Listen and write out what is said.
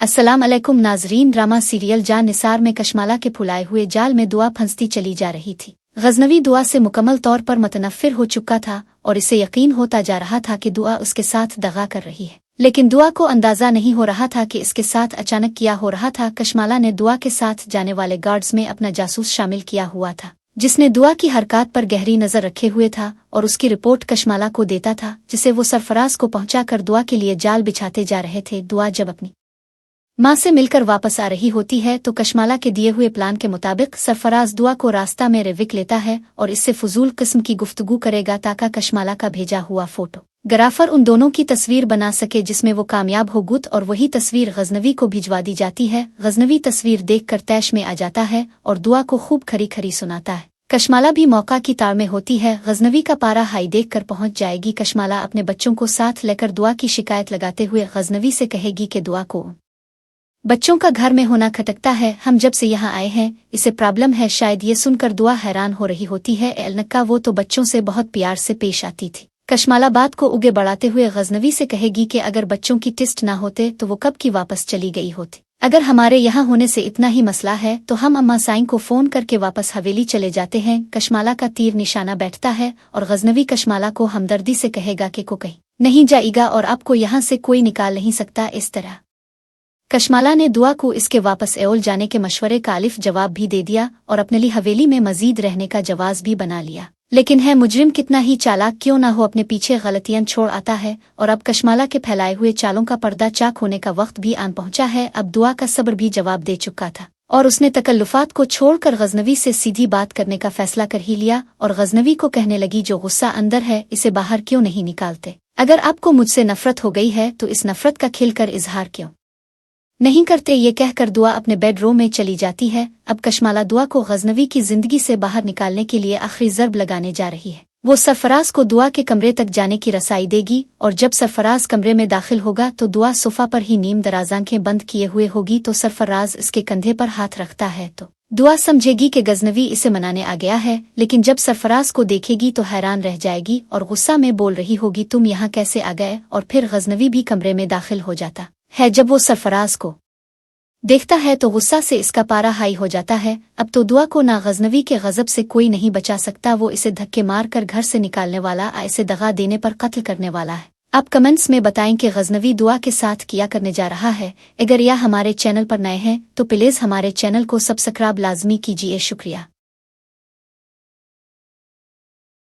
अस्सलाम अलैकुम नाजरीन। ड्रामा सीरियल जान निसार में कशमाला के फुलाए हुए जाल में दुआ फंसती चली जा रही थी। गजनवी दुआ से मुकम्मल तौर पर मुतनफ़िर हो चुका था और इसे यकीन होता जा रहा था कि दुआ उसके साथ दगा कर रही है, लेकिन दुआ को अंदाज़ा नहीं हो रहा था कि इसके साथ अचानक किया हो रहा था। कशमाला ने दुआ के साथ जाने वाले गार्ड्स में अपना जासूस शामिल किया हुआ था, जिसने दुआ की हरकत पर गहरी नज़र रखे हुए था और उसकी रिपोर्ट कशमाला को देता था, जिसे वो सरफराज को पहुंचाकर दुआ के लिए जाल बिछाते जा रहे थे। दुआ जब अपनी माँ से मिलकर वापस आ रही होती है तो कशमाला के दिए हुए प्लान के मुताबिक सरफराज दुआ को रास्ता में रिविक लेता है और इससे फजूल किस्म की गुफ्तगू करेगा ताकि कशमाला का भेजा हुआ फोटो ग्राफर उन दोनों की तस्वीर बना सके, जिसमें वो कामयाब हो गुत और वही तस्वीर गजनवी को भिजवा दी जाती है। गजनवी तस्वीर देखकर तैश में आ जाता है और दुआ को खूब खरी खरी सुनाता है। कशमाला भी मौका की ताड़ में होती है। गजनवी का पारा हाई देख कर पहुंच जाएगी। कशमाला अपने बच्चों को साथ लेकर दुआ की शिकायत लगाते हुए गजनवी से कहेगी कि दुआ को बच्चों का घर में होना खटकता है, हम जब से यहाँ आए हैं इसे प्रॉब्लम है। शायद ये सुनकर दुआ हैरान हो रही होती है। एलनक्का वो तो बच्चों से बहुत प्यार से पेश आती थी। कशमाला बात को उगे बढ़ाते हुए गजनवी से कहेगी कि अगर बच्चों की टेस्ट ना होते तो वो कब की वापस चली गई होती। अगर हमारे यहाँ होने से इतना ही मसला है तो हम अम्मा साईं को फ़ोन करके वापस हवेली चले जाते हैं। कशमाला का तीर निशाना बैठता है और गजनवी कशमाला को हमदर्दी से कहेगा कि को कहीं नहीं जाएगा और आपको यहाँ से कोई निकाल नहीं सकता। इस तरह कशमाला ने दुआ को इसके वापस एओल जाने के मशवरे का अलिफ जवाब भी दे दिया और अपने लिए हवेली में मजीद रहने का जवाज भी बना लिया। लेकिन है मुजरिम कितना ही चालाक क्यों ना हो, अपने पीछे गलतियां छोड़ आता है और अब कशमाला के फैलाए हुए चालों का पर्दा चाक होने का वक्त भी आन पहुंचा है। अब दुआ का सब्र भी जवाब दे चुका था और उसने तकल्लुफात को छोड़कर गजनवी से सीधी बात करने का फैसला कर ही लिया और गजनवी को कहने लगी, जो गुस्सा अंदर है इसे बाहर क्यों नहीं निकालते? अगर आपको मुझसे नफरत हो गई है तो इस नफरत का खिलकर इजहार क्यों नहीं करते? ये कहकर दुआ अपने बेडरूम में चली जाती है। अब कशमाला दुआ को गजनवी की जिंदगी से बाहर निकालने के लिए आखिरी ज़र्ब लगाने जा रही है। वो सरफराज को दुआ के कमरे तक जाने की रसाई देगी और जब सरफराज कमरे में दाखिल होगा तो दुआ सोफा पर ही नीम दराज आंखें बंद किए हुए होगी। तो सरफराज इसके कंधे पर हाथ रखता है तो दुआ समझेगी कि गजनवी इसे मनाने आ गया है, लेकिन जब सरफराज को देखेगी तो हैरान रह जाएगी और गुस्सा में बोल रही होगी, तुम यहाँ कैसे आ गए? और फिर गजनवी भी कमरे में दाखिल हो जाता है। जब वो सरफराज को देखता है तो गुस्सा से इसका पारा हाई हो जाता है। अब तो दुआ को ना गजनवी के गजब से कोई नहीं बचा सकता। वो इसे धक्के मार कर घर से निकालने वाला, इसे दगा देने पर कत्ल करने वाला है। आप कमेंट्स में बताएं कि गजनवी दुआ के साथ क्या करने जा रहा है। अगर या हमारे चैनल पर नए हैं तो प्लीज़ हमारे चैनल को सब्सक्राइब लाजमी कीजिए। शुक्रिया।